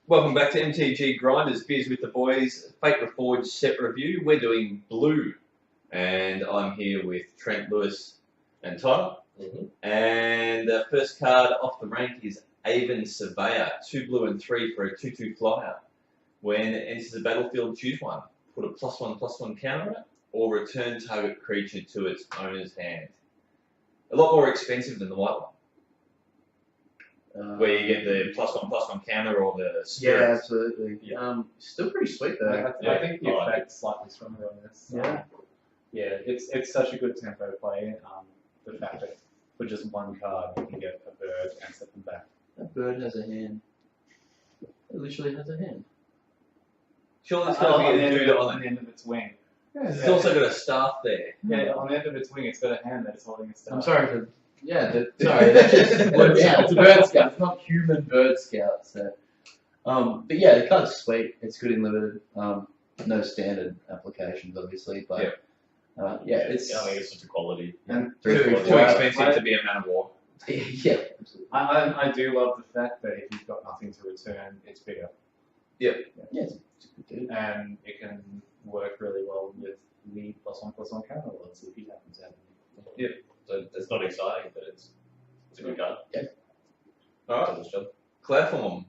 Welcome back to MTG Grinders, Beers with the Boys, Fate Reforged set review. We're doing blue, and I'm here with Trent, Lewis, and Tyler. And the first card off the rank is Avon Surveyor, 2 blue and 3 for a 2/2 flyer. When it enters the battlefield, choose one. Put a +1/+1 counter on it, or return target creature to its owner's hand. A lot more expensive than the white one. Where you get the +1/+1 counter or the spirit. Yeah, absolutely. Still pretty sweet though. I think the effect's slightly stronger on this. Yeah, it's such a good tempo play. The fact that for just one card you can get a bird and set them back. That bird has a hand. It literally has a hand. Sure, there's got to be a dude on the end of its wing. Yeah, it's also got a staff there. Yeah, on the end of its wing, it's got a hand that's holding a staff. I'm sorry for. Sorry, that just worked out. It's a bird scout. It's not human bird scout. So, but yeah, the card's sweet. It's good in limited. No standard applications, obviously, but yeah, it's. I think it's just a quality. And Too expensive to be a man of war. Yeah, absolutely. I do love the fact that if you've got nothing to return, it's bigger. Yep. Yeah, it's a good dude. And it can work really well with the +1/+1 counter lords if you happen to have any. Yep. So it's not exciting, but it's a good card. Yeah. Alright. Does its job. Cloudform,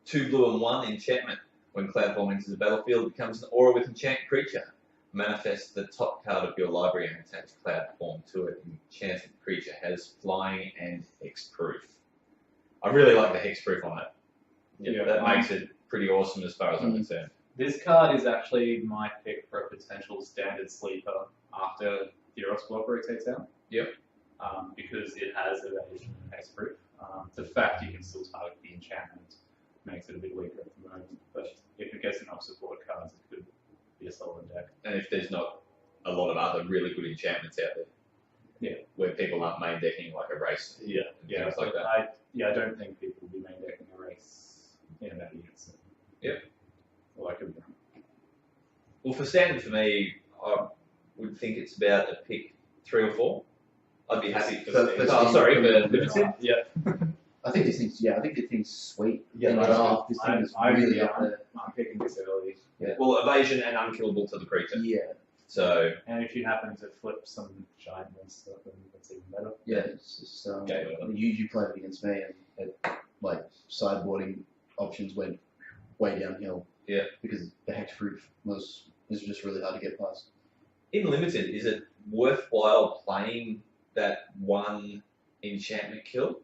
2 blue and 1 enchantment. When Cloudform enters the battlefield, it becomes an aura with enchant creature. Manifest the top card of your library and attach Cloudform to it. Enchanted creature has flying and hexproof. I really like the hexproof on it. Yeah, That makes it pretty awesome as far as I'm concerned. This card is actually my pick for a potential standard sleeper after Reforged-Blue rotates out. Yep. Because it has evasion and hexproof. The fact you can still target the enchantment makes it a bit weaker at the moment, but if it gets enough support cards, it could be a solid deck. And if there's not a lot of other really good enchantments out there. Yeah. Where people aren't main decking like a race. Yeah, Things like that. I don't think people will be main decking a race in about years. Yep. Well, I could be wrong. Well, for standard for me, I would think it's about a pick 3 or 4. I'd be happy for For limited. Yeah. I think this thing's sweet. Yeah, In I- draft, this thing is really up there. I'm picking this early. Well, evasion and unkillable to the creature. Yeah, So, And if you happen to flip some giant monster, then that's even better. yeah. It's just Okay, well, you played it against me, and like sideboarding options went way downhill. Yeah. Because the hexproof was just really hard to get past. in limited, is it worthwhile playing that one enchantment kill?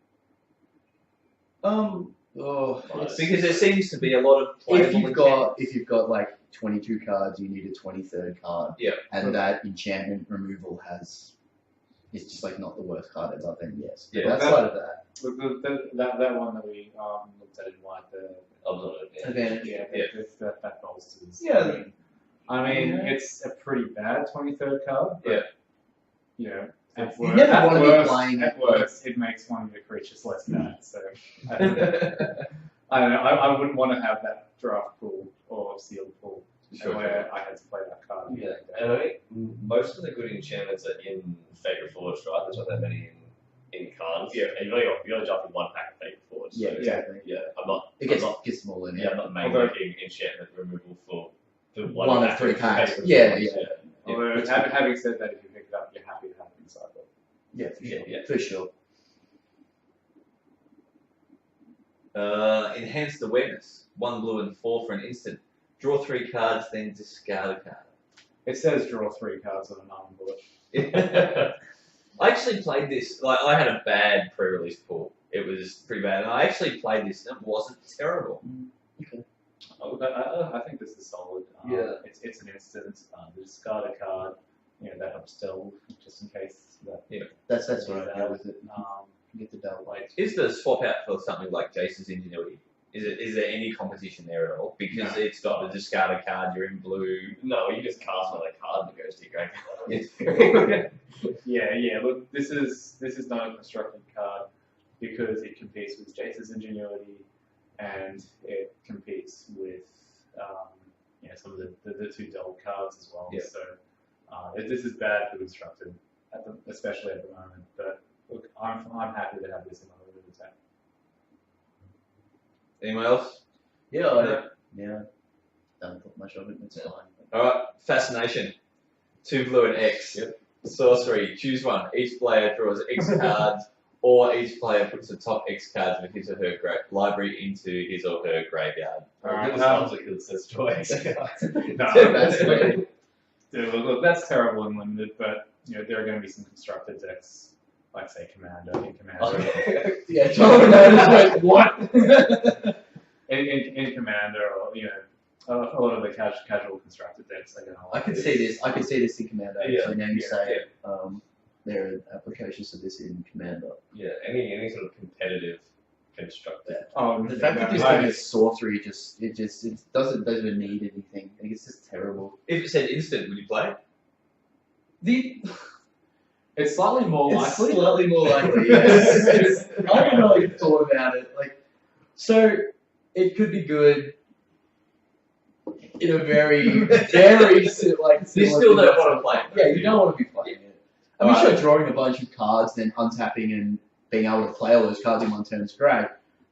Because there seems to be a lot of playable if you've got like 22 cards, you need a 23rd card. Yeah. And that enchantment removal it's just like not the worst card ever, then yes. Yeah. But outside of that, That one that we looked at in white, the advantage. that bolsters. Yeah. I mean, it's a pretty bad 23rd card. But, Yeah. You know, You never want to be playing at worst, it makes one of your creatures less bad. So I don't know. I wouldn't want to have that draft pool or sealed pool where I had to play that card. Yeah, and I think most of the good enchantments are in Fate Reforged, right? There's not that many in cards. Yeah, and you only jump in one pack of Fate Reforged. Yeah, So, exactly. yeah, I'm not. It gets them all in. Yeah, I'm not main Although- decking enchantment removal for One of 3 packs. Fate Yeah, Reforged, yeah. Although, having said that, if you pick it up, you're happy to have it inside. Yeah, for sure. Yeah. For sure. Enhanced awareness, 1 blue and 4 for an instant. Draw 3 cards, then discard a card. It says draw 3 cards on an arm bullet. I actually played this, like I had a bad pre-release pool. It was pretty bad, and I actually played this and it wasn't terrible. I think this is solid. Yeah. It's an instant. The discard a card, that helps delve just in case. That's what I do with it. Get the double. Is the swap out for something like Jace's Ingenuity? Is there any competition there at all? Because it's got the discard a card, you're in blue. No, you just cast another card that goes to your graveyard. Yeah. Look, this is not a constructed card because it competes with Jace's Ingenuity and it competes with some of the 2 delve cards as well. Yeah. So this is bad for constructed, especially at the moment. But look, I'm happy to have this in my limited set. Anyone else? Yeah, don't put much of it, it's fine. Alright, Fascination. 2 blue and X. Yep. Sorcery, choose one. Each player draws X cards, or each player puts the top X cards of his or her library into his or her graveyard. Alright, It sounds like it says choice. No, Dude, look, that's terrible and limited, but there are going to be some constructed decks, like say Commander, in Commander, Yeah, Tom knows what? in Commander, or a lot of the casual constructed decks are going to. I could see this. I could see this in Commander. Yeah, Actually, now you yeah, say it. There are applications of this in Commander. Yeah, any sort of competitive constructed. Oh, The fact that this thing is sorcery it doesn't even need anything. I think it's just terrible. If it said instant, would you play it? It's slightly more It's likely. slightly more likely. Yes. I haven't really thought about it. So it could be good in a very, very You similar still to don't want to play it. Yeah, you don't want to be playing it. I'm Alright. sure drawing a bunch of cards, then untapping and being able to play all those cards in one turn is great,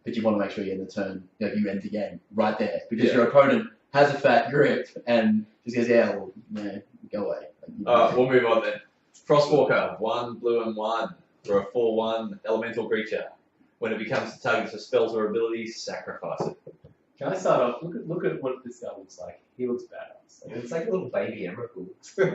but you want to make sure you end the turn, you end the game right there, because your opponent has a fat grip and just goes, go away. Alright, we'll move on then. Frostwalker, 1 blue and 1 for a 4/1 elemental creature. When it becomes the target for spells or abilities, sacrifice it. Can I start off? Look at what this guy looks like. He looks badass. It's like a little baby Emrakul.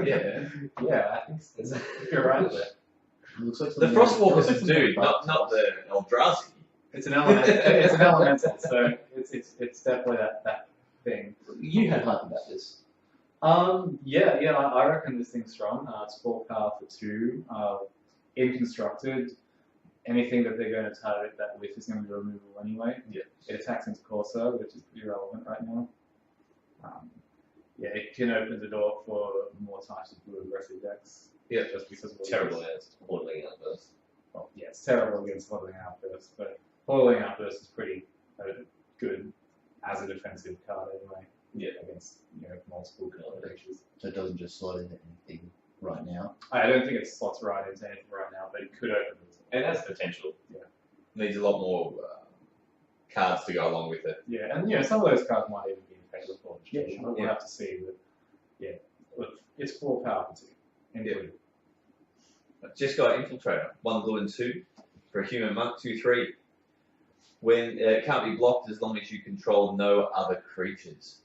Yeah. Yeah, I think so. You're right there. It looks like The something Frostwalker's else. a dude, not the Eldrazi. It's an element. It's an elemental, so it's definitely that thing. You had hype about this. Yeah, I reckon this thing's strong. It's 4 power for 2. In constructed, anything that they're going to target that with is going to be removal anyway. Yeah. It attacks into Corsair, which is pretty relevant right now. It can open the door for more types of blue aggressive decks. Yeah. Just because of what it Terrible is. against Hordeling Outburst. Well, yeah, it's terrible against Hordeling Outburst, but Hordeling Outburst is pretty good as a defensive card anyway. Yeah. Against multiple creatures. So it doesn't just slot into anything right now. I don't think it slots right into anything right now, but it could open the door. It has potential. Needs a lot more cards to go along with it. Yeah, and some of those cards might even be in favor for Yeah, it. sure. We'll have to see, but look, it's 4 power for 2. Included. Just got Infiltrator, 1 blue and 2 for a human monk, 2/3. When it can't be blocked as long as you control no other creatures.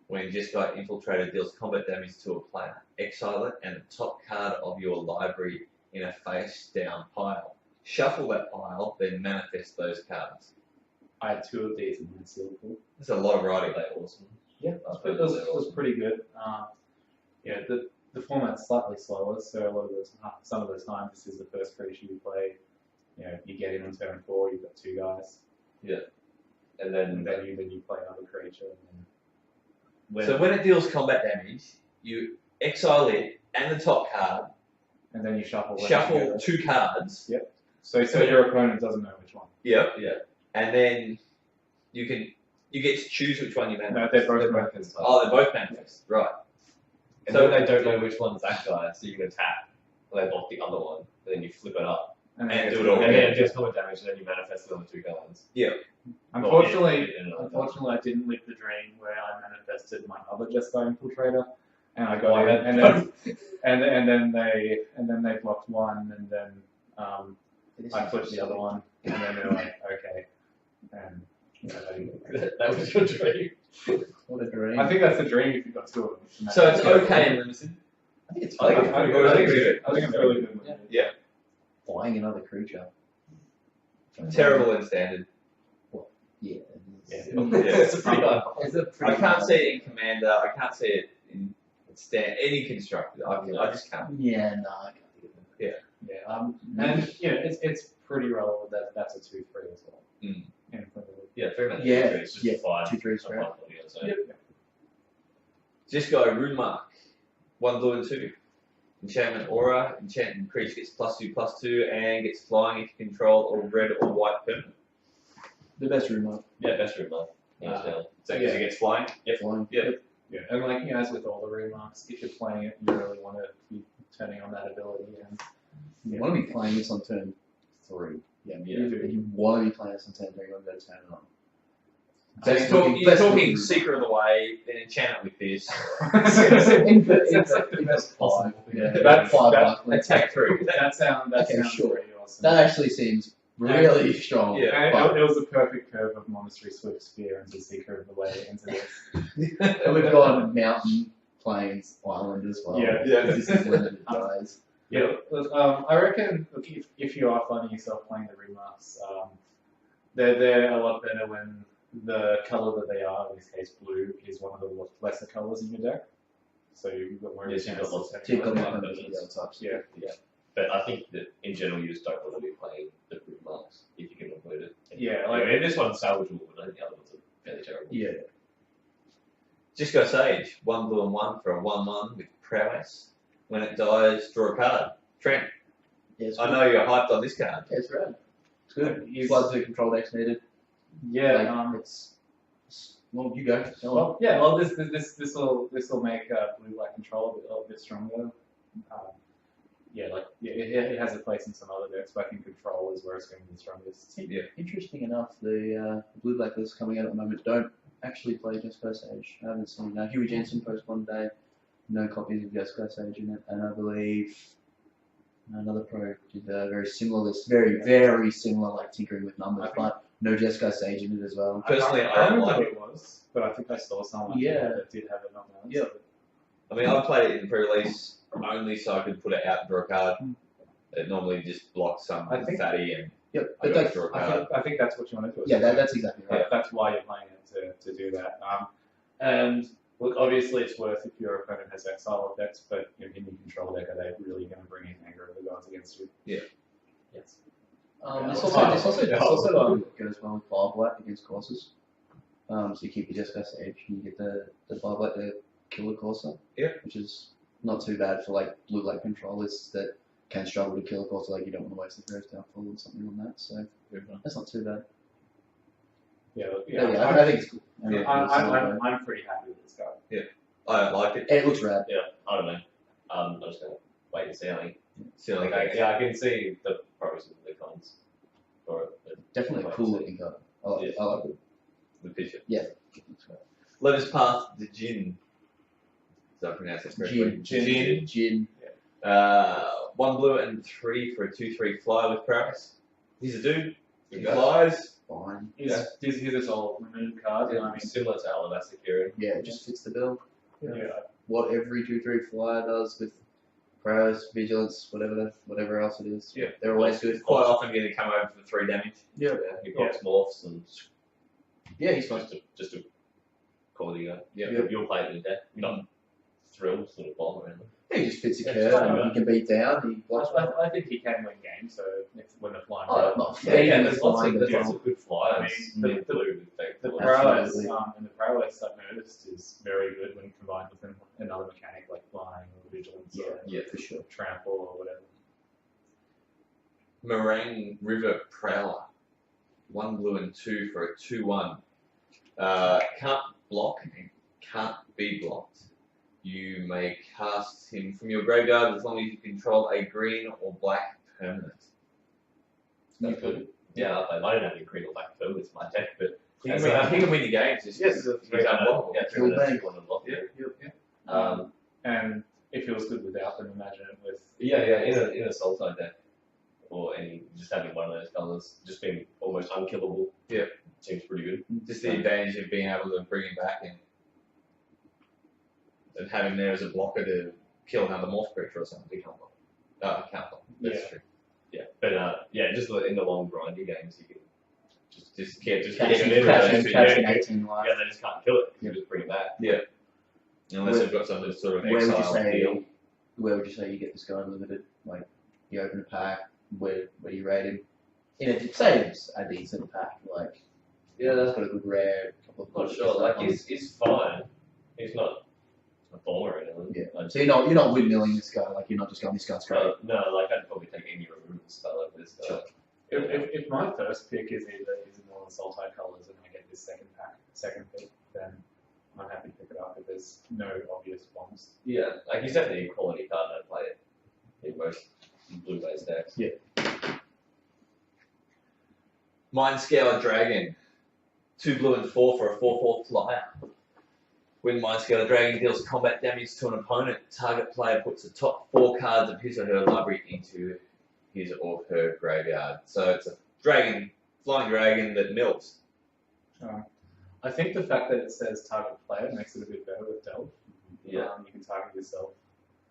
When just got Infiltrator deals combat damage to a player, exile it and the top card of your library in a face down pile. Shuffle that pile, then manifest those cards. I had 2 of these in my seal pool. There's a lot of writing. They're awesome. Yeah, it was pretty good. The format's slightly slower, so a lot of some of the time this is the first creature you play. You get in on turn 4, you've got 2 guys, And and then then you play another creature. And So when it deals combat damage, you exile it and the top card, then you shuffle. them shuffle together. 2 cards. So your opponent doesn't know which one. Yep. Yeah. And then you get to choose which one you No, manifest. they're both they're both. both Oh, they're both manifest. Right. And So- then they don't know which one's that guy, so you can attack. And they block the other one, and then you flip it up. And then do it all And again. then it deals combat damage, and then you manifest the other 2 cards. Unfortunately, Well, I didn't live the dream where I manifested my other Jeskai Infiltrator, and I Oh, got I it, had and then they blocked one, and then I flipped the other one, and then they're like, okay, and that was your dream. What a dream. I think that's the dream if you've got 2 of them. So it's okay and limited. I think it's I think fine. it's I think good. it's good. I think it's really good. Yeah. Flying another creature. Terrible in standard. Yeah. It's pretty hard. It's a I pretty can't see it in Commander. I can't see it in any constructed. I just can't. Yeah, no, I can't think of it. And it's pretty relevant that that's a 2/3 as well. Mm. Yeah, 3 minutes. Yeah, It's just yeah, 5. 2/3 straight. So. Yep. Just go Rune Mark, 1 blue and 2. Enchantment Aura, enchanting creature gets +2/+2 and gets flying if you control or red or white permanent. The best room up. Yeah, best room life. So because it gets flying. Flying. Yeah, and as with all the remarks, if you're playing it, you really want to be turning on that ability. And You want to be playing this on turn 3. you do. You want to be playing this on turn 3, you want to go turn it on. So Best you're looking- talking looking- Seeker of the Way, then enchant it with this. Invest 5. Yeah, That's- 5 that- likely. Attack 3. That sounds Okay, sure. pretty awesome. That actually seems really strong. Yeah. And but- it was the perfect curve of Monastery Swift Spear into Seeker of the Way into this. And we've got mountain, plains, island as well. Yeah. This is limited dies. Yeah, I reckon look, if you are finding yourself playing the remarks, they're a lot better when the colour that they are, in this case blue, is one of the lesser colours in your deck. So you've got more of a Yes, you've chance got lots of of Tick on the Yeah. hundreds of the other types. Yeah. But I think that in general you just don't want to be playing the group marks if you can avoid it. Yeah, Like, like this one's salvageable, but I think the other ones are fairly terrible. Yeah. Disco Sage, 1 blue and 1 for a 1/1 with prowess. When it dies, draw a card. Trent, Yeah, it's I good. know you're hyped on this card. Yeah, it's rad. It's good. He's- Flood to control decks needed. yeah, Like, well, you go. Tell 'em. well, yeah, well, this will make blue black control a bit stronger. It has a place in some other decks, but I think control is where it's going to be the strongest. Yeah. Interesting enough, the blue black lists coming out at the moment don't actually play Jesco Sage. I haven't seen that. Huey Jensen post one day, no copies of Jesco Sage in it, and I believe another pro did a very similar list, very similar, like tinkering with numbers, but no Jesco Sage in it as well. Personally, I I don't don't like know it. what it was, but I think I saw someone Yeah. that did have it on balance. Yeah. I mean, I played it in pre-release only so I could put it out and draw a card. It normally just blocks some I think- fatty and Yep, I but got that's, to draw a I card. think that's what you want to do. yeah, that's exactly right. That's why you're playing it to do that. And look, obviously it's worth if your opponent has exile effects, but in your control deck, are they really going to bring in Anger of the Gods against you? Yeah. Yes. This Yeah. also goes well with Fire Blight against courses. So you keep your Jesco Sage and you get the Fire Blight to kill the Corsair. Yeah. Which is not too bad for like blue black control lists that can struggle to kill a Corsair, like you don't want to waste the first downfall or something on that, so that's not too bad. Yeah, But yeah, I think it's cool. Yeah. I'm pretty happy with this card. I don't like it. It looks rad. Yeah, I don't know. I'm just gonna wait and see. I think. Silly Like, I can see the pros and the cons for it. But Definitely a cool looking card. I like it. I like it. the picture. Yeah. Let us pass the Jin. Did I pronounce that correctly? Jin. Jin. 1 blue and 3 for a 2/3 flyer with prowess. He's a dude. He Yeah. flies. Fine. He's a solid limited card. I mean, similar to Alabaster Curie. Yeah, it just fits the bill. yeah. What every 2/3 flyer does with prowess, vigilance, whatever else it is. Yeah. They're always good. Quite often going to come over for 3 damage. Yeah. He blocks morphs and Yeah, he's fine. just a quality guy. Yeah. You'll play it in deck. You're not thrilled sort of bomb around. He just fits a Yeah, curve. it's fine, He can beat down. He blocks. I think he can win games, so it's when the flying. Oh, not Yeah, the there's lots flying, of the flying. good flyers I mean, in blue with effect. The Absolutely. prowess and the prowess I've noticed is very good when combined with another mechanic like flying or vigilance or Yeah. for sure. trample or whatever. Meringue River Prowler. 1 blue and 2 for a 2/1. Can't block and can't be blocked. You may cast him from your graveyard as long as you control a green or black permanent. That's good. Yeah, I don't have any green or black permanents in my deck, but He can win your games. It's yes, just it's he's unblockable. Yeah, Kill bank. Yeah. And it feels good without them. Imagine it with. In a Sultai deck, or any just having one of those colours, just being almost unkillable. Yeah. Seems pretty good. Just the advantage of being able to bring him back and having there as a blocker to kill another morph creature or something. He can't block. Can't block. That's Yeah. true. Yeah, but just in the long grindy games, you can Just get Just Catch get him, it in catch there, him, so catch you- him 18 life. they just can't kill it. You just bring it back. unless they've got some sort of Where would you exile say? deal. Where would you say you get this guy unlimited? Like you open a pack. Where do you rate him? In a say it's a decent pack. Like Yeah, it's got a good rare. Couple of not good sure. stuff Like on he's fine. He's not a bomber or anything. Yeah. So you're not windmilling this guy. Like you're not just going this guy's great. No, like I'd probably take any removal spell over this guy. Sure. If my first pick is either one of the Sultai colours and I get this second pick, then I'm happy to pick it up if there's no obvious bombs. Yeah, like he's definitely a quality card and I'd play it in most blue-based decks. Mindscale Dragon. 2 blue and 4 for a 4/4 flyer. When Mindscaler Dragon deals combat damage to an opponent, target player puts the top 4 cards of his or her library into his or her graveyard. So it's a dragon, flying dragon that milks. I think the fact that it says target player makes it a bit better with Delve. Yeah. You can target yourself.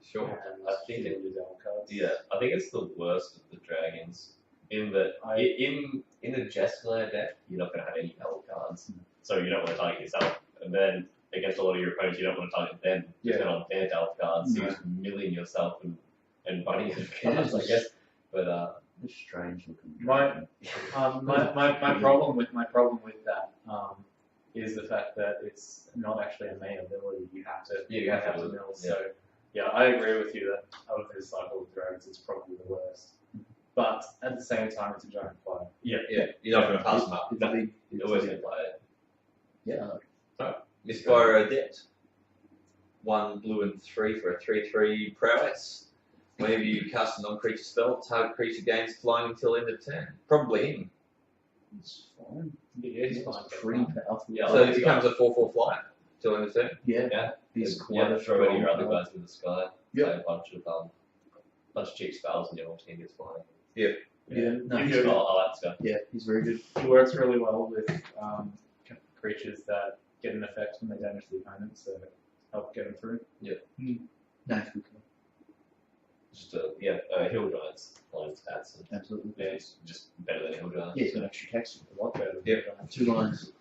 Sure. And I think deal your Delve cards. Yeah, I think it's the worst of the dragons. In that, in a Jeskalair deck, you're not going to have any Delve cards, so you don't want to target yourself. And then against a lot of your opponents, you don't want to target them. Yeah. They're on their Delve cards, so you're just milling yourself and bunning of cards, I guess. But It's strange looking. My problem with that is the fact that it's not actually a main ability. You have to mill. Yeah. So yeah, I agree with you that out of this cycle of dragons, it's probably the worst. But at the same time, it's a giant flyer. Yeah, you're not going to pass them up. It's a big. you're always going to play it. Yeah. Misfire Adept. 1 blue and 3 for a 3/3 prowess. Whenever you cast a non-creature spell, target creature gains flying until end of turn. Probably him. It's fine. Yeah, it's fine. Pretty powerful. Yeah, So it becomes a 4/4 flyer till end of turn. Yeah. He's quite Yeah, a throw any of your strong other card. guys in the sky. Yeah. Play a bunch of cheap spells, and your whole team gets flying. Yeah. No, You he's do. good. I like this guy. Yeah, he's very good. It works really well with creatures that get an effect when they damage the opponent, so help get them through. No, he's good. Just Hill Giants flying stats. And, Absolutely. yeah, he's just better than Hill Giants. Yeah, he's got extra text. A lot better. Yeah. 2 lines.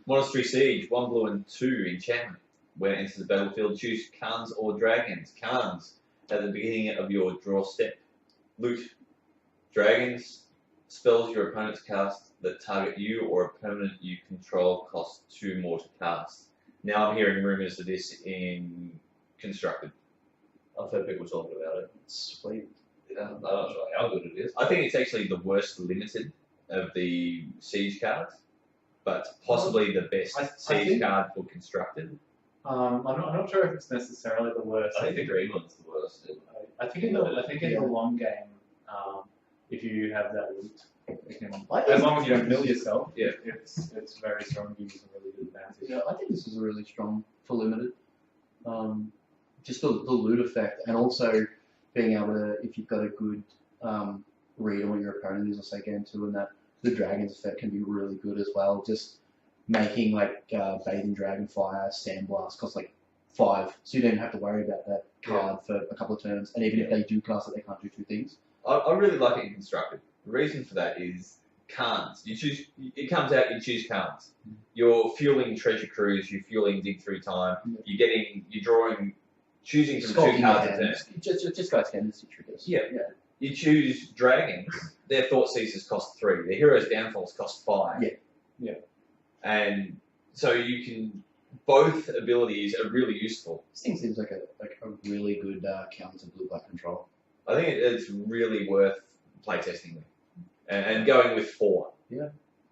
Monastery Siege. 1 blue and 2 enchantment. When it enters the battlefield, choose Khans or Dragons. Khans at the beginning of your draw step. Loot. Dragons. Spells your opponents cast that target you or opponent you control cost 2 more to cast. Now I'm hearing rumours of this in Constructed. I've heard people talking about it. Sweet. I'm not sure how good it is. I think it's actually the worst limited of the Siege cards, but possibly the best I Siege think- card for Constructed. I'm not sure if it's necessarily the worst. I think the green one's the worst. I think in the long game, if you have that loot, it can, I as think- long as you don't mill yourself, Yeah. it's very strong. Gives you some really good advantage. Yeah, I think this is a really strong for limited. Just the loot effect, and also being able to, if you've got a good read on what your opponent is, or say game 2, and that the dragon's effect can be really good as well. Just making like Bathing Dragonfire, Sandblast cost like 5, so you don't have to worry about that card for a couple of turns. And even if they do cast it, they can't do 2 things. I really like it in Constructed. The reason for that is Khans. You choose. It comes out. You choose Khans. You're fueling Treasure Cruise. You're fueling Dig Through Time. You're drawing. Choosing from 2 Sculpting cards a your turn. hands. Just guys tendency triggers. Yeah. You choose Dragons. Their Thought Seizers cost 3. Their Hero's Downfalls cost 5. Yeah. And so you can. Both abilities are really useful. This thing seems like a really good counter to blue-black control. I think it's really worth playtesting them. And going with 4.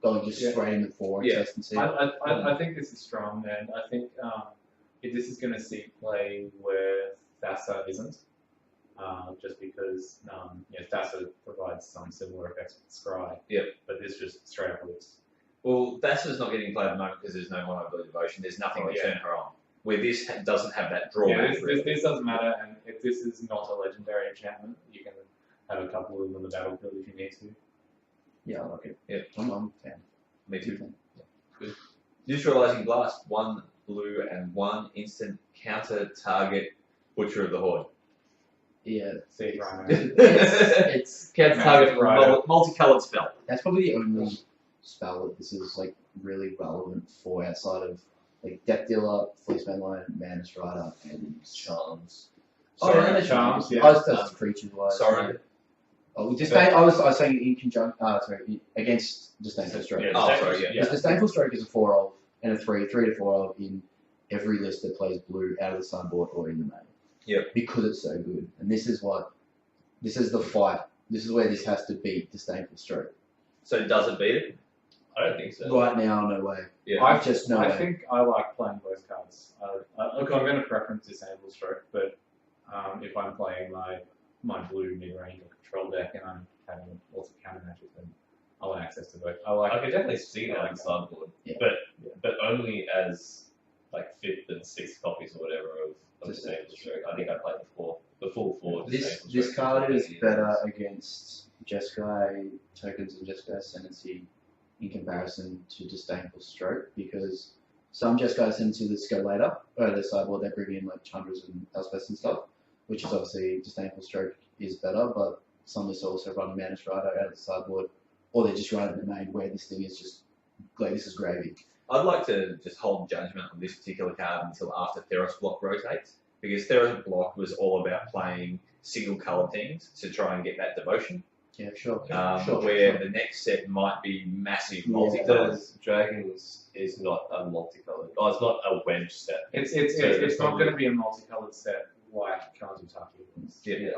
Going just Yeah. straight into 4 Yeah. test and see. I think this is strong, and I think this is going to see play where Thassa isn't, just because Thassa provides some similar effects with Scry. Yep. But this just straight up looks. Well, Thassa's not getting played at the moment because there's no Mono Blue Devotion. There's nothing to turn her on. Where this doesn't have that drawback. This doesn't matter, and if this is not a legendary enchantment, you can have a couple of them on the battlefield if you need to. Yeah, I like it. Yeah. I'm a fan. Me too. Neutralizing Blast, 1 blue and 1 instant counter target Butcher of the Horde. Yeah. See, Rhino. It's Counter target multicolored spell. that's probably the only spell that this is like really relevant for outside of like Death Dealer, Fleece Mainline, Mana Strider, and Charms. Sorry, and the Charms, yeah. I was just creatures wise. Sorry. Oh, I was saying in conjunction. Against Disdainful Stroke. Yeah, Oh, Disdainful- sorry, yeah. Because Disdainful Stroke is a 4 of and a 3 to 4 of in every list that plays blue out of the sideboard or in the main. Yep. Because it's so good, and this is the fight. This is where this has to beat Disdainful Stroke. So does it beat it? I don't think so. Right now, no way. Yeah. Just no I way. think I like playing both cards. Look, I'm going to preference Disable Stroke, but if I'm playing my blue mid-range or control deck and I'm having lots of counter matches, then I want access to both. I could definitely see that on sideboard, Yeah. but only as like 5th and 6th copies or whatever of Disdainful Stroke. I think I played the full 4. This card is better against Jeskai tokens and Jeskai Ascendancy in comparison to Disdainful Stroke, because some Jeskai Ascendancy that go later, the sideboard, they bring in like Chandras and Elspeths and stuff, which is obviously Disdainful Stroke is better, but some just also run Mana Strider out of the sideboard, or they just run it in the main where this thing is just, like, this is gravy. I'd like to just hold judgment on this particular card until after Theros Block rotates, because Theros Block was all about playing single colour things to try and get that devotion. Yeah, sure. Where the next set might be massive multicolours. Because Dragons is not a multicolored. Oh, it's not a wedge set. It's not going to be a multicolored set like Kazutaki was. Yeah.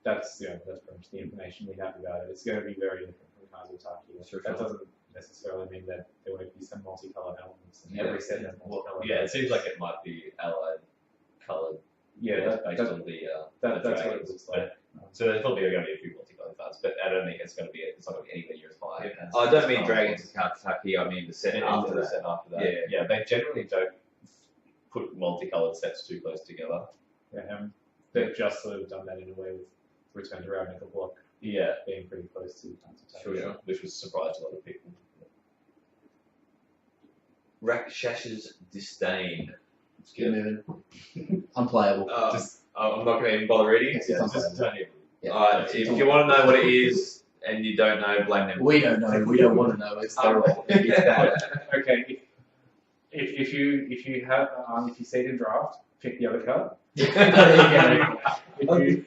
That's pretty much the information we have about it. It's going to be very different from Kazutaki. That doesn't necessarily mean that there won't be some multicolored elements. And every set has multicolored. Yeah, it seems like it might be allied coloured. Yeah, based on the that's what it dragons. looks like. So there's probably going to be a few multicolored cards, but I don't think it's going to be. It's not going to be anywhere near as high. I don't mean Dragons and Kazutaki, I mean the set And after the that. set after that. Yeah, they generally don't put multicolored sets too close together. Yeah, they've just sort of done that in a way with Return to Ravnica Block Yeah, being pretty close to Kazutaki. sure. Which was surprised a lot of people. Rakshash's Disdain. Let's get moving. Unplayable. I'm not going to even bother reading. It's Just unplayable. turn it. Yeah. If you want to know what it is and you don't know, blame them. We don't know. We don't want to know. It's terrible. It's bad. Okay, if you see it in draft, pick the other card. If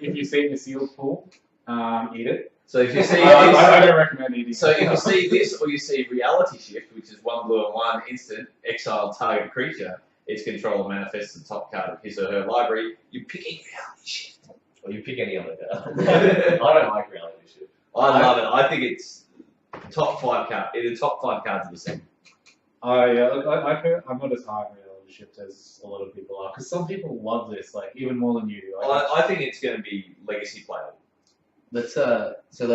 you see it in the sealed pool, eat it. So if you see I don't recommend eating. so if you see this or you see Reality Shift, which is 1 blue and 1 instant, exile target creature, its controller manifests the top card of his or her library, you pick a Reality Shift. Or you pick any other card. I don't like reality shit. I love it. I think it's top 5 card. The top 5 cards of the set. I'm not as high on Reality Shift as a lot of people are, because some people love this, like even more than you do. Like, I think it's going to be legacy playable. Let's That's I'm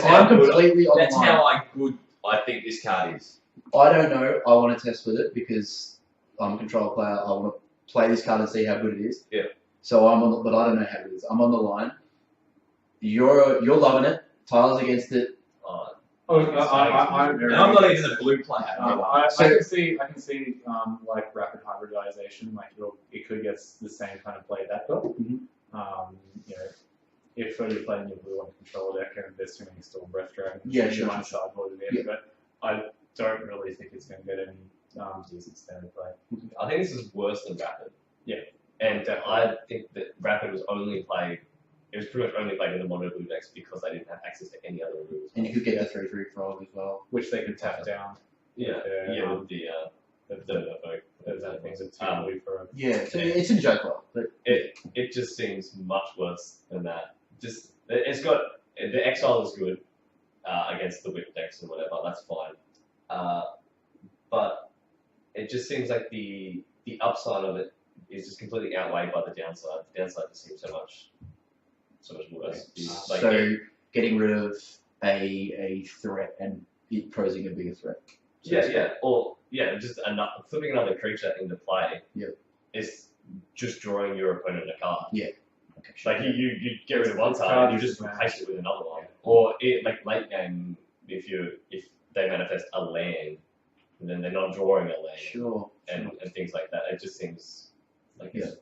how good. completely on That's the line. how good I think this card is. I don't know. I want to test with it because I'm a control player. I want to play this card and see how good it is. Yeah. So but I don't know how good it is. I'm on the line. You're loving it. Tyler's against it. I'm very. And I'm not even a blue player. I can see like rapid hybridization, like it could get the same kind of play that got. If you're playing your blue on control deck and there's too many Storm Breath Dragons, you might sideboard it in, but I don't really think it's going to get any decent standard play. I think this is worse than Rapid. Yeah. And I think that Rapid was only played. It was pretty much only played in the mono blue decks because they didn't have access to any other rules. And you could get the 3/3 frog as well. Which they could tap down. Yeah. With the Those other things are too blue for a. Yeah, so it's in Joker, but it just seems much worse than that. Just it's got the exile is good against the whip decks and whatever. That's fine. But it just seems like the upside of it is just completely outweighed by the downside. The downside just seems so much worse. Like so getting rid of a threat and it posing a bigger threat. So just flipping another creature into play. Yep. Is just drawing your opponent a card. Yeah. Okay, sure. Like you get rid of one card and you just replace it with another one. Or like late game, if they manifest a land, and then they're not drawing a land. Sure. And things like that. It just seems like it's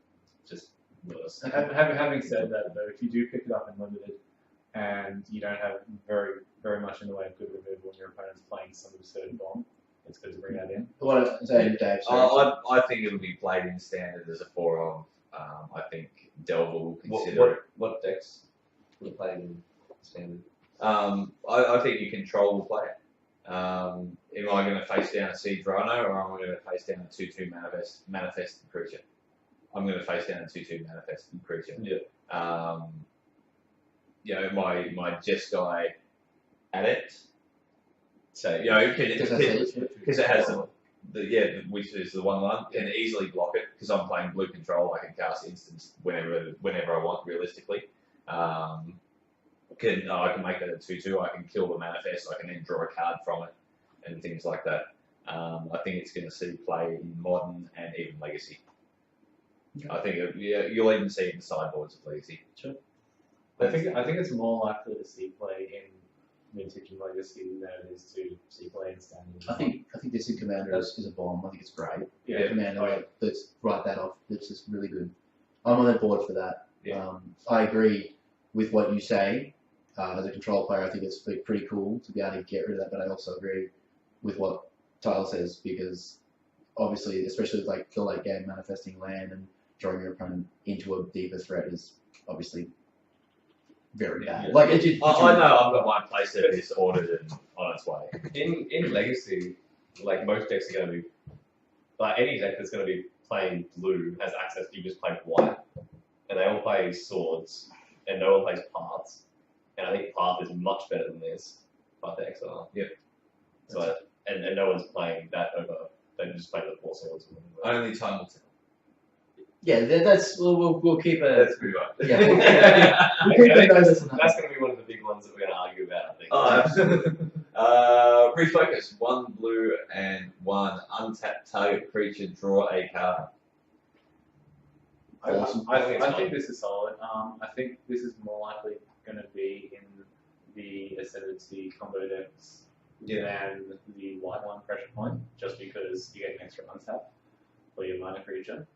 just worse. Having said that, though, if you do pick it up in limited and you don't have very, very much in the way of good removal and your opponent's playing some absurd bomb, it's good to bring that in. What I'm saying, Dave? Sorry. I think it'll be played in standard as a 4-on. I think Delver will consider it. What decks will play in standard? I think your control will play it. Am I going to face down a Siege Rhino or am I going to face down a 2/2 manifested creature? I'm going to face down a 2/2 manifested creature. Yeah. My Jeskai Adept. So because it has which is the 1/1, can easily block it because I'm playing blue control. I can cast instants whenever I want, realistically. I can make it a 2/2. I can kill the manifest. I can then draw a card from it, and things like that. I think it's going to see play in modern and even legacy. I think you'll even see it in sideboards of legacy. Sure. I think it's more likely to see play in Vintage and Legacy than it is to see play in Standard. I think this in Commander is a bomb. I think it's great. Yeah. Commander, let's write that off. It's just really good. I'm on the board for that. Yeah. I agree with what you say. As a control player, I think it's pretty cool to be able to get rid of that. But I also agree with what Tyler says, because obviously, especially with like the late game manifesting land and drawing your opponent into a deeper threat is obviously very bad. Yeah. Like I know I've got my playset is ordered and on its way. In Legacy, like most decks are going to be, like any deck that's going to be playing blue has access to just play white, and they all play swords, and no one plays paths, and I think path is much better than this. Path to Exile. Yep. So and no one's playing that over. They just play the 4 swords. Only time will tell. Yeah, that's we'll keep a That's pretty right. yeah. We'll keep a notice on that. That's going to be one of the big ones that we're going to argue about, I think. Oh, absolutely. Refocus. 1 blue and 1 untapped target creature. Draw a card. Awesome. I think this is solid. I think this is more likely going to be in the Ascendancy combo decks than the white one pressure point, just because you get an extra untap for your mana creature.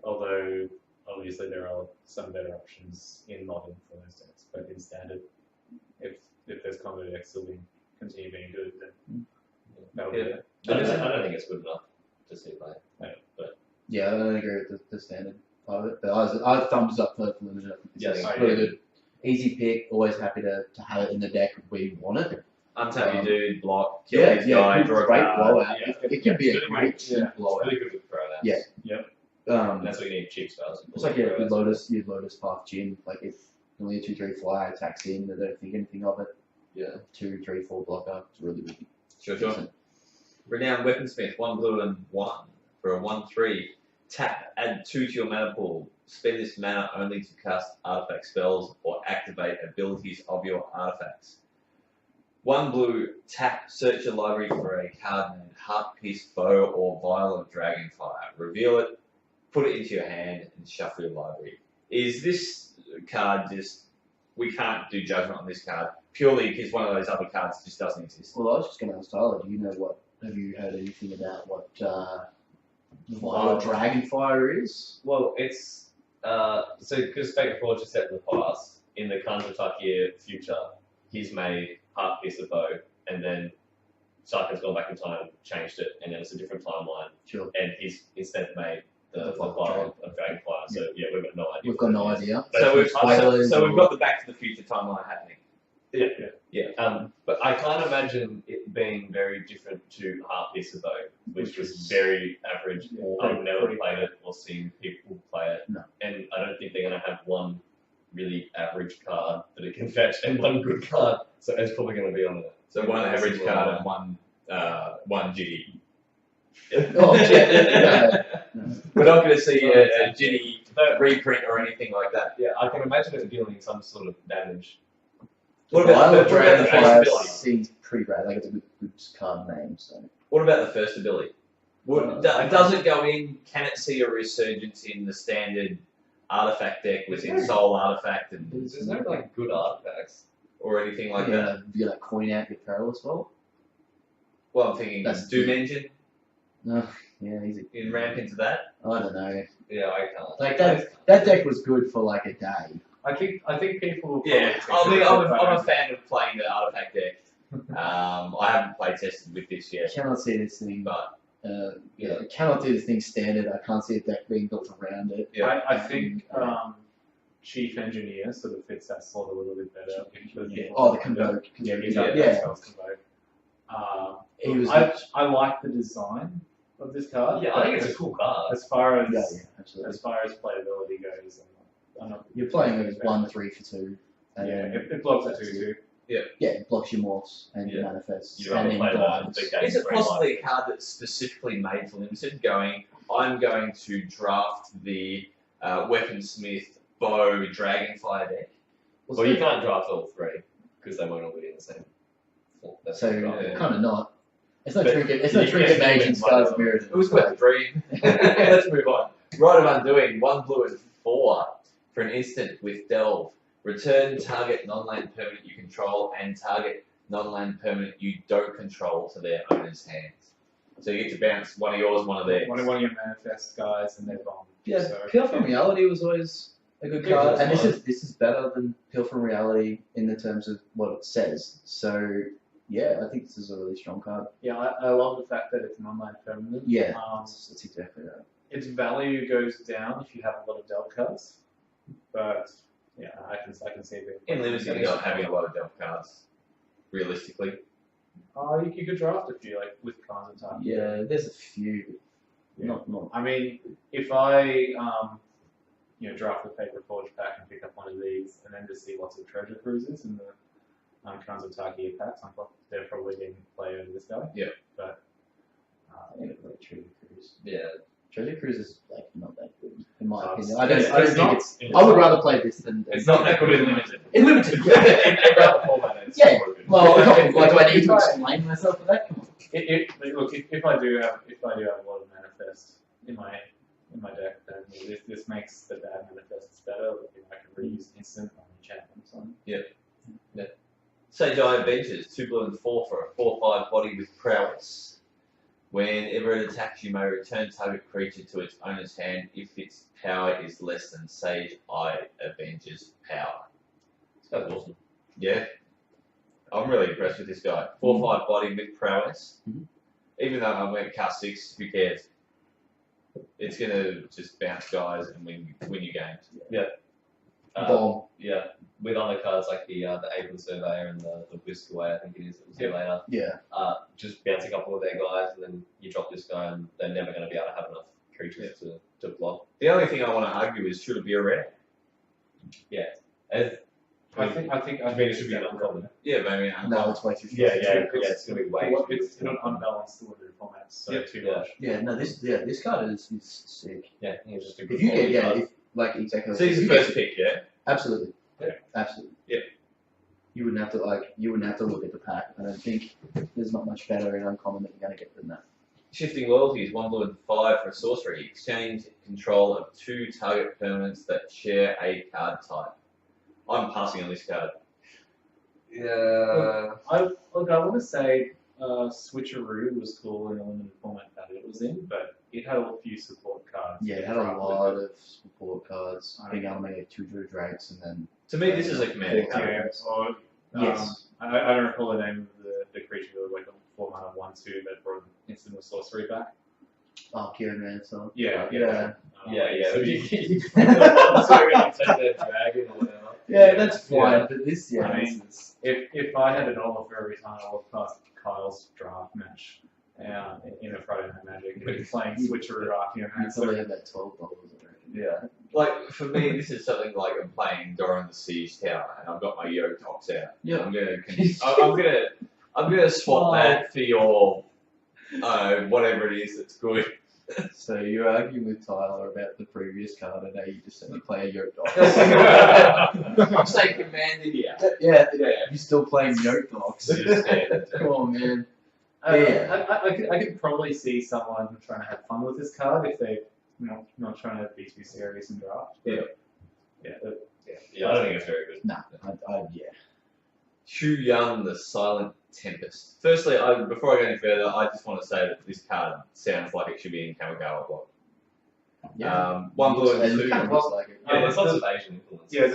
Although obviously there are some better options in modern for those decks, but in standard, if there's combo decks still continue being good, then that'll be it. I don't think it's good enough to see play. Yeah, I don't agree with the standard part of it, but I thumbs up for limited. Yes, It's really good. Easy pick. Always happy to have it in the deck where you want it. Untap your dude, block, kill Yeah, this guy, draw a great card. blowout. Yeah. It can be a It's really great good. cheap Yeah. blowout. It's really good with throwouts. Yeah. Yep. And that's what you need cheap spells. It's like your Lotus Path Gin. Like if only a 2/3 flyer attacks in, they don't think anything of it. Yeah. 2, 3, 4 blocker. It's really good. Sure. Renowned Weaponsmith. 1 blue and 1 for a 1/3. Tap. Add 2 to your mana pool. Spend this mana only to cast artifact spells or activate abilities of your artifacts. 1 blue, tap, search your library for a card named Heartpiece, Bow, or Vial of Dragonfire. Reveal it, put it into your hand, and shuffle your library. Is this card just, we can't do judgment on this card, purely because one of those other cards just doesn't exist? Well, I was just going to ask Tyler, do you know have you heard anything about what Vial of Dragonfire is? Well, it's so because Fate Reforged is set in the past, in the Kanjataki future, he's made Heartpiece of Bow, and then Sarkhan's gone back in time, changed it, and then it's a different timeline, Sure. and he's instead made the The Vial of Dragonfire. So yeah, we've got no idea. We've got no idea. So we've spoilers so we've or- got the Back to the Future timeline happening. But I can't imagine it being very different to Heartpiece of Bow, which was very average. Yeah. I've never played it or seen people play it, No. and I don't think they're going to have one really average card that it can fetch and one good card. So it's probably going to be on it. So 1 average card and 1 GD. Oh, yeah. No. We're not going to see a GD reprint or anything like that. Yeah, I can imagine it dealing some sort of damage. What about Vial the of first Dragonfire ability? seems pretty great. Like it's a good card name. So What about the first ability? Does it go in? Can it see a resurgence in the standard artifact deck within Soul Artifact and There's no like good artifacts. or anything like that? you like coin out your perilous vault. Well, I'm thinking That's Doom deep. Engine No, yeah, easy. in ramp into that. I don't know. Yeah, I can't. Like that deck was good for like a day. I think people will Yeah, probably I'm a fan of playing the artifact deck. I haven't play tested with this I yet, cannot see this thing. but I cannot see this thing standard. I can't see a deck being built around it. yeah. I think Chief Engineer sort of fits that slot a little bit better. Oh, the convoke. Yeah, Yeah. He was. I like the design of this card. Yeah, I think it's a cool card. As far as Yeah, absolutely. as far as playability goes, I'm not. You're playing with 1, 3 for 2. Yeah, And it blocks at 2/2. yeah, it blocks your morphs and your Yeah. manifests You and rather then play that dies. big game Is it frame possibly like- a card that's specifically made for limited? Going, I'm going to draft the Weaponsmith Bow Dragonfire deck, Well, you can't draft all three because they won't all be in the same. So Yeah. kind of not. It's not But trinket. It's you not trinket can mage and still stars win mirrored. It was worth a dream. Let's move on. Rite of Undoing, 1 blue and 4 for an instant with Delve. Return target non-land permanent you control and target non-land permanent you don't control to their owner's hands. So you get to bounce one of yours, one of theirs. One of your manifest guys, and they're bomb. Yeah, So, Peel from Reality was always a good Yeah, card, that's and fine. this is better than Peel from Reality in the terms of what it says. So yeah, I think this is a really strong card. Yeah, I love the fact that it's an online permanent. Yeah, That's exactly right. its value goes down if you have a lot of Delve cards, but yeah, I can see it. In limited, you're not having a lot of Delve cards, realistically. You could draft a few, like with cards and time. Yeah, there's a few. Yeah. Not. I mean, if I draft the paper forge pack and pick up one of these, and then just see lots of treasure cruisers in the Kanzataki packs, they're probably getting play over this guy. Yeah. But I think it's Treasure Cruise. Yeah. Treasure Cruise is like not that good in my No, opinion. it's- I don't think it's. I would rather play this than. It's not that good in limited. In limited. Yeah. Well, like, do I need to explain myself for that? Come on. If I do have a lot of manifest in my deck, then this makes the bad manifests better. I can reuse instant on enchantments on. Sage Eye Adventures, 2 blue and 4 for a 4/5 body with prowess. Whenever it attacks, you may return target creature to its owner's hand if its power is less than Sage Eye Avengers' power. That's awesome. Yeah. I'm really impressed with this guy. 4/5 body with prowess. Mhm. Even though I'm going to cast 6, who cares? It's going to just bounce guys and win you games. Bomb. Yeah. With other cards like the Aiden Surveyor and the Whisk Away, I think it is, that was here later. Yeah. Just bounce a couple of their guys, and then you drop this guy, and they're never going to be able to have enough creatures to block. The only thing I want to argue is should it be a red? As, I think it should be an uncommon. Yeah, maybe. No, it's way too. It's going to be way It's an unbalanced limited formats, so Yep. too Yeah. much. Yeah, no, this card is sick. Yeah, I think it's just a good If you get quality card. like exactly. So he's if the you first pick, yeah? get- absolutely. Yeah. Absolutely. Yeah. You wouldn't have to look at the pack. I don't think there's not much better in uncommon that you're going to get than that. Shifting Loyalties, 1 blue and 5 for a sorcery. Exchange control of 2 target permanents that share a card type. I'm passing on this card. Yeah. I want to say Switcheroo was cool in the limited format that it was in, but it had a few support cards. Yeah, it had a lot of support cards. Being able to make 2 Druid Drakes and then. To me, this is a commander card. Yeah, or, Yes. I don't recall the name of the creature that was like a 4-mana 1/2 that brought instant with sorcery back. Oh, Kieran Ransom. Yeah. Yeah. So you take their dragon or whatever. Yeah, that's fine. Yeah. But this, I this mean, is. If I had $1 for every time I walked past Kyle's draft match in a Friday Night Magic, and he's playing Switcheroo Archeon You Answer. probably have that $12, I reckon. Yeah. Like, for me, this is something like I'm playing Doran the Siege Tower, and I've got my Yoke Tox out. Yeah. I'm gonna swap that for your, whatever it is that's good. So you're arguing with Tyler about the previous card, and now you just said you play a Yoke Dog. I'm saying commander here. Yeah, Yeah. you're still playing Yoke Dogs. Come on, man. I could probably see someone trying to have fun with this card if they're not trying to be too serious in draft. Yeah. Yeah, I don't think it's very good. Nah, yeah. Shu Yun, the Silent Tempest. Firstly, before I go any further, I just want to say that this card sounds like it should be in Kamigawa block. Yeah. 1 blue and It 2. kind of looks like it. Yeah, there's lots of Asian influence. Yeah,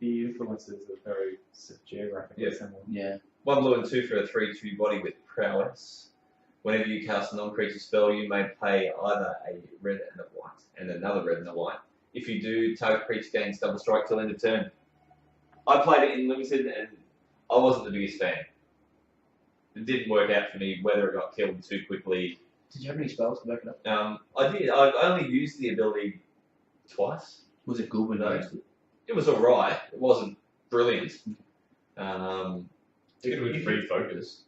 the influences are very geographically Yeah. similar. Yeah. 1 blue and 2 for a 3/2 body with prowess. Whenever you cast a non-creature spell, you may play either a red and a white, and another red and a white. If you do, target creature gains double strike till end of turn. I played it in limited, and I wasn't the biggest fan. It didn't work out for me, whether it got killed too quickly. Did you have any spells to back it up? I did. I only used the ability twice. Was it good when you No. used it? It was alright. It wasn't brilliant. Good with free focus.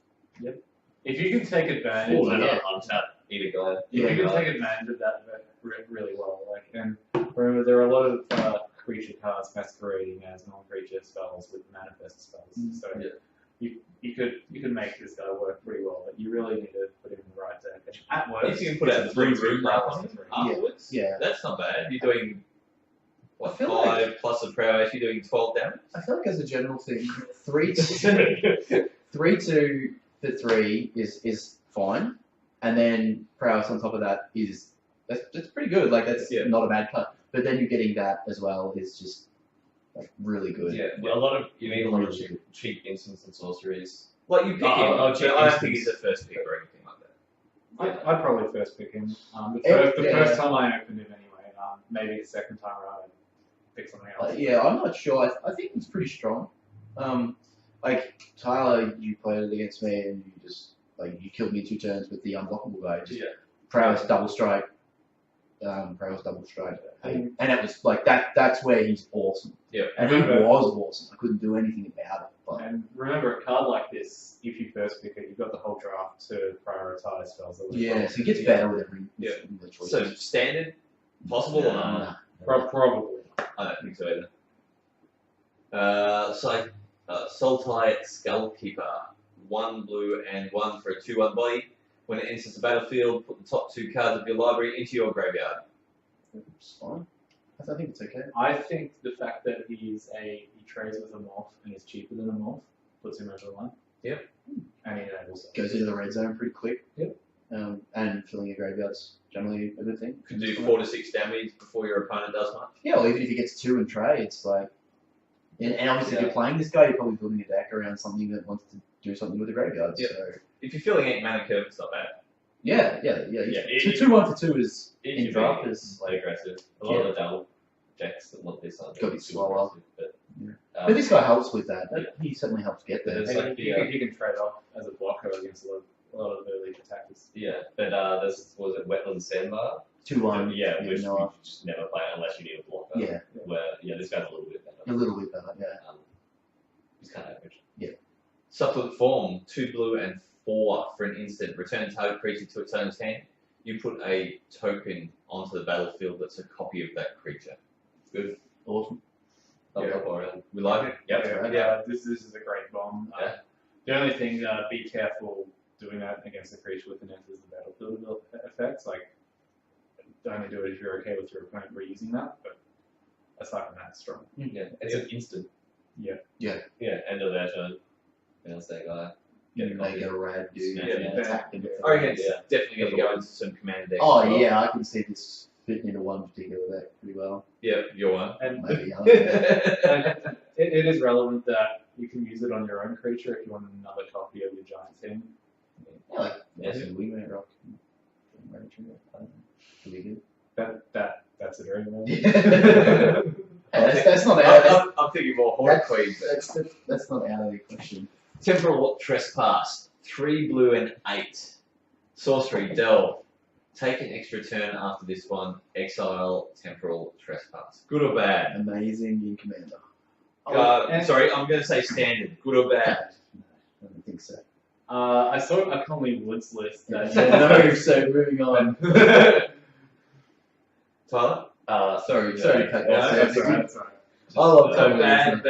If you can take advantage, Or yeah. untap either guy. if you can take advantage of that really well, and remember there are a lot of creature cards masquerading as non-creature spells with manifest spells. So you could make this guy work pretty well, but you really need to put him in the right deck. And at worst, If you can put out the 3 room afterwards, Yeah. that's not bad. You're doing I what, feel 5 like- plus a prowess, you're doing 12 damage. I feel like as a general thing, 3-2 for 3 is fine, and then prowess on top of that is that's pretty good. Like that's not a bad cut. But then you're getting that as well is just like really good. Yeah, well, you need a lot of cheap instants and sorceries. Like you pick him, Oh, but I don't think he's a first pick or anything like that. I'd probably first pick him. The first time I opened him anyway. Maybe the second time around I'd pick something else. Yeah, I'm not sure. I think he's pretty strong. Like Tyler, you played it against me, and you just like you killed me in 2 turns with the unblockable guy. Just prowess double strike, and it was like that. That's where he's awesome. Yeah, and he was awesome. I couldn't do anything about it. But And remember, a card like this, if you first pick it, you've got the whole draft to prioritize spells. That yeah, so he gets better with every the choice. So standard, possible or not? Probably. I don't think so either. Sultai Skullkeeper, 1 blue and 1 for a 2/1 body. When it enters the battlefield, put the top 2 cards of your library into your graveyard. It's fine. I think it's okay. I think the fact that he trades with a morph and is cheaper than a morph puts him over the line. Yep. And he enables it. Goes into the red zone pretty quick. Yep. And filling your graveyard's generally a good thing. Could do 4 to 6 damage before your opponent does much. Yeah, or even if he gets 2 in trade, it's like. And obviously, if you're playing this guy, you're probably building a deck around something that wants to do something with the graveyard. Yep. So. If you're filling 8 mana curve, it's not bad. Yeah. 2/1 for 2 is in draft is like aggressive. A lot of the double decks that want this on Gotta be slower. But, but this guy helps with that. He certainly helps get there. It's And like he can trade off as a blocker against a lot of early attackers. Yeah, but this was it Wetland Sandbar? 2/1. Yeah, which no. you just never play unless you need a blocker. Yeah. Where this guy's a little bit better. A little bit better, yeah. He's kind of average. Supplement form, 2 blue and 4 for an instant. Return target creature to its owner's hand. You put a token onto the battlefield that's a copy of that creature. Good. Awesome. We like it. Yep. Yeah. This is a great bomb. Yeah. The only thing, be careful doing that against a creature with an enters the battlefield effect. Like, only do it if you're okay with your opponent reusing that. But aside from that, it's strong. Yeah, it's an instant. Yeah. Yeah, end of their turn. Bounce that guy. You make a rad dude Yeah, and attack them. I reckon it's definitely going to go into some command decks. Oh as well. yeah, I can see this fitting into one particular deck pretty well. Yeah, you're one. And Maybe I don't know. it is relevant that you can use it on your own creature if you want another copy of your giant team. Yeah, like Wingman Rock. I don't know. Could be good. That's a very well. Yeah, that's not out of I'm thinking more Horde Queen. that's not out of the question. Temporal Trespass, 3 blue and 8. Sorcery, Delve. Take an extra turn after this one. Exile Temporal Trespass. Good or bad? Amazing in Commander. Sorry, I'm going to say standard. Good or bad? I don't think so. I saw a Conley Woods list that No, so moving on. Tyler? Sorry to cut you No, off. that's all right. That's all right. I love So Conley bad.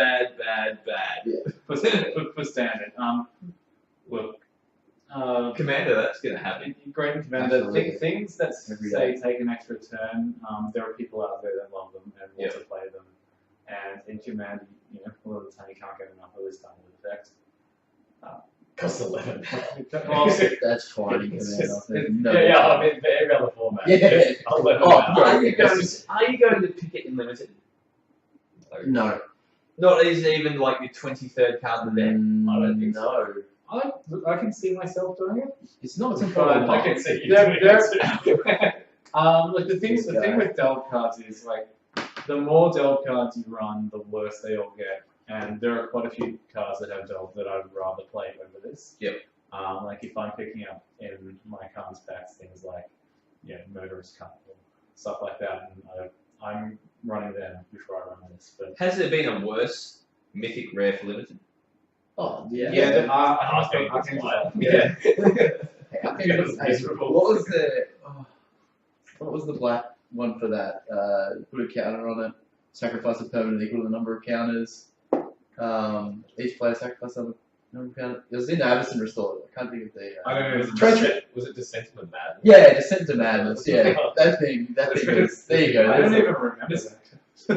For standard, look, Commander, that's going to happen. great in Commander. Absolutely. Things that Every say day. take an extra turn, there are people out there that love them and want Yep. to play them. And in Commander, a lot of the time you can't get enough of this kind of effect. Costs 11. Well, That's fine in It's Commander. just- There's no I mean, for every other format. Yeah. it's 11 Oh, now. yeah. Are you going to pick it in limited? No. Not even like your 23rd card in the deck? I don't think no. I can see myself doing it. It's not But important. I can see you There- doing there- it. Like the This thing guy. with delve cards is like the more delve cards you run, the worse they all get. And there are quite a few cards that have delve that I'd rather play over this. Yep. Like if I'm picking up in my cards packs things like Murderous Cult or stuff like that, and I'm running them before I run this. But Has there been a worse mythic rare for limited? Oh, yeah, yeah. I think I it's can wild. Yeah. Hey, I think It's hey, miserable. what was the black one for that? Put a counter on it. sacrifice a permanent equal to the number of counters. Each player sacrifices a number of counters. It was in Avison Restored. I can't think of the. I don't know. Was it Descent into Madness? Yeah, Descent to Madness. Yeah, that thing was. There you go. I don't There's even remember that.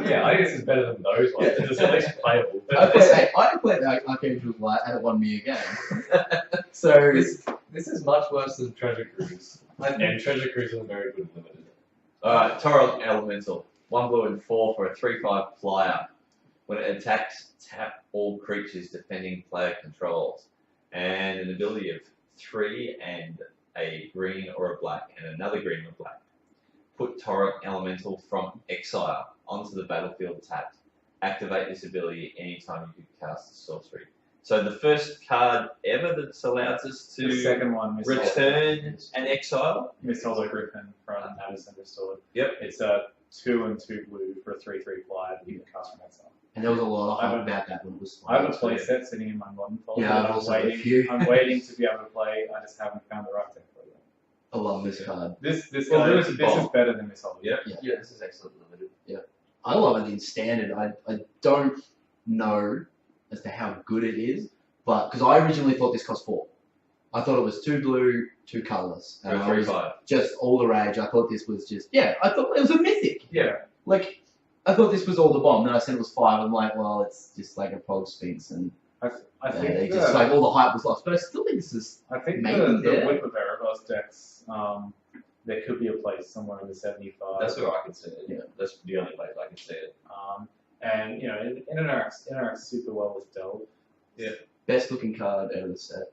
Yeah, I think this is better than those ones. It's at least playable. I played the Archangel Light and it won me a game. So This is much worse than Treasure Cruise. And Treasure Cruise is a very good limited. Alright, Torrent Elemental. 1 blue and 4 for a 3/5 flyer. When it attacks, tap all creatures defending player controls. And an ability of 3 and a green or a black and another green or black. Put Torrent Elemental from exile onto the battlefield tapped. Activate this ability anytime you can cast a sorcery. So the first card ever that allows us The to second one, Miss return an exile. Miss Hollow Griffin from Madison Restored. Yep. It's a 2 and 2 blue for a 3/3 flyer that you can cast from exile. and there was a lot of hype about that when it was. I have a play set sitting in my modern folder. Yeah, I've that also got a few. I'm waiting to be able to play. I just haven't found the right deck for it. I love this card. This Well, guy, there's a this is bomb. better than Miss Hollow. Yep. Yeah, this is excellent limited. I love it in standard. I don't know as to how good it is, but because I originally thought this cost 4. I thought it was 2 blue, 2 colourless. For And a I was 3/5. just all the rage. I thought this was just, I thought it was a mythic. Yeah. Like, I thought this was all the bomb. Then I said it was 5. I'm like, well, it's just like a Pog Sphinx. And I think they just, like, all the hype was lost. But I still think this is, I think maybe the there. Whip of Erebos decks, there could be a place somewhere in the 75. That's where I can see it. Yeah. That's the only place I can see it. And you know, it interacts super well with Delve. best looking card out of the set.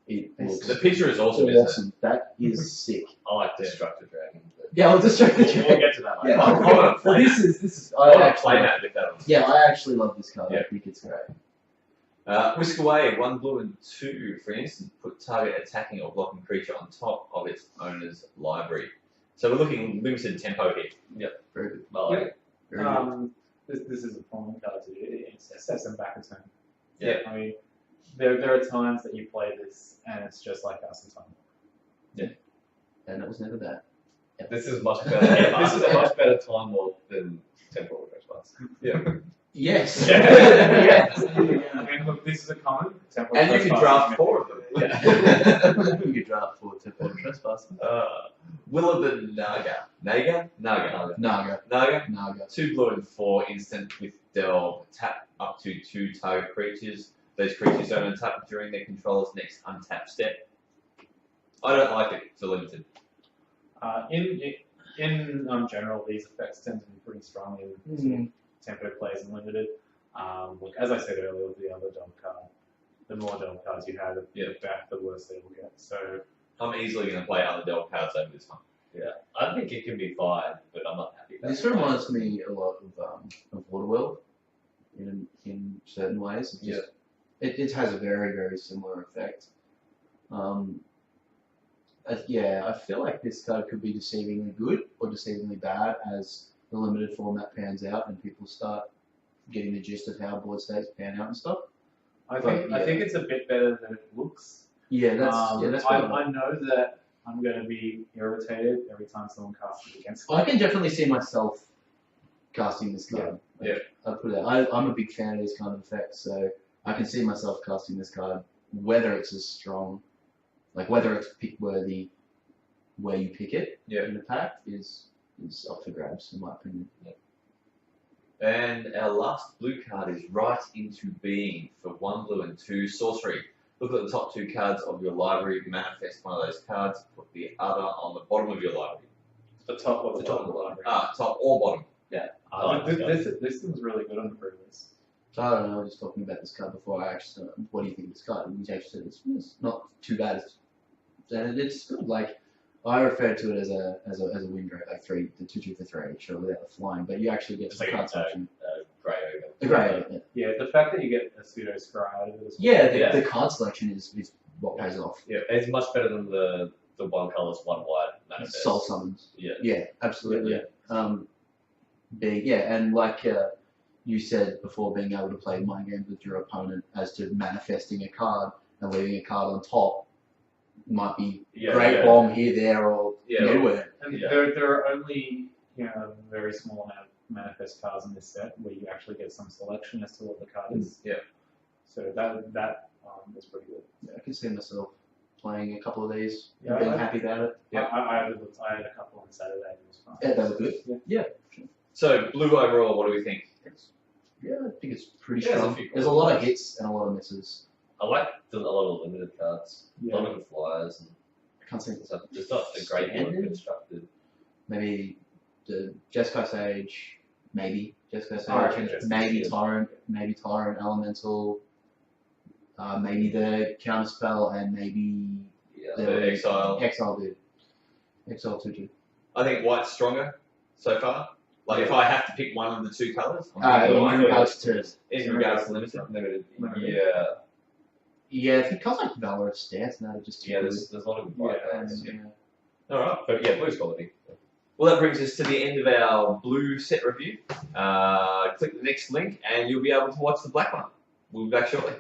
It looks The picture is awesome, isn't it? awesome. That is sick. I like Destructive Dragon. But Yeah, I'll just show the we'll get to that later. Yeah. I want to But play this is I want to play that with that. Yeah, I actually love this card. Yeah. I think it's great. Whisk away, 1 blue and 2 for an instant. Put target attacking or blocking creature on top of its owner's library. So we're looking limited tempo here. Very good. I like it. Very good. This is a common card to do. It sets them back a turn. Yeah. I mean, there are times that you play this and it's just like us and time. And that was never bad. This is much better. This is a much better time warp than Temporal Trespass. Yes. Yes. And look, this is a common. Temporal And you can Trespass draft is 4 of them. You could draft for Temple Trespass. Will of the Naga. Naga? Naga. 2 blue and 4 instant with Delve. Tap up to 2 target creatures. Those creatures don't untap during their controller's next untap step. I don't like it. It's a limited. In general, these effects tend to be pretty strong in tempo plays and limited. Look, as I said earlier with the other Delve card, the more Delve cards you have, the worse they will get. So I'm easily going to play other Delve cards over this one. Yeah, I think it can be fine, but I'm not happy. This reminds me a lot of Waterworld in certain ways. It has a very, very similar effect. I feel like this card could be deceivingly good or deceivingly bad as the limited format pans out and people start getting the gist of how board states pan out and stuff. I think it's a bit better than it looks. Yeah, that's I know that I'm going to be irritated every time someone casts it against me. I can definitely see myself casting this card. Yeah. I'll put it out. I'm a big fan of this kind of effect, so I can see myself casting this card, whether it's as strong, like whether it's pick worthy where you pick it in the pack is up for grabs, in my opinion. And our last blue card is Right Into Being for 1 blue and 2 sorcery. Look at the top 2 cards of your library, manifest one of those cards, put the other on the bottom of your library. The top or the top of the library. Top or bottom. This thing's really good on the previous. So I don't know, I was just talking about this card before I actually said, what do you think of this card? And he actually said it's not too bad. It's good. Like, I refer to it as a wind rate, like 2 for 3, sure, without the flying, but you actually get It's the like card section. Grey Ogre. The grey, yeah. Yeah, the fact that you get a pseudo scry out of it as well. Yeah, the card selection is what pays off. Yeah, it's much better than the one colours, one white manifest. Soul summons. Yeah. Yeah, absolutely. Yeah. And like you said before, being able to play mind games with your opponent as to manifesting a card and leaving a card on top might be great bomb here, there, or nowhere. And there are only a very small amount of manifest cards in this set where you actually get some selection as to what the card is. Yeah. So that was pretty good. Yeah, I can see myself playing a couple of these Yeah, and being I- happy about it. Yeah. I had a couple on Saturday and it was fun. Yeah, they were good. Yeah. So blue overall, what do we think? Yeah, I think it's pretty Yeah, there's a strong. few There's a lot of hits and a lot of misses. I like a lot of limited cards. A lot of good flyers and I can't think. stuff. There's not a great deal of Standard? constructed. Maybe the Jeskai Sage, maybe Jeskai Sage, I reckon Jeskai maybe Sage. Tyrant Elemental, maybe the Counterspell, and maybe Yeah. The exile. Exile did. Exile 2 did. I think white's stronger so far. Like if I have to pick one of the two colours, I'm In going white. regards to In regards to limited. Limited. Limited. Yeah. yeah, if it comes like Valorous Stance, now just too Yeah, good. there's a lot of good white Yeah, cards. Yeah. All right. But yeah, blue's quality. Well, that brings us to the end of our blue set review. Click the next link and you'll be able to watch the black one. We'll be back shortly.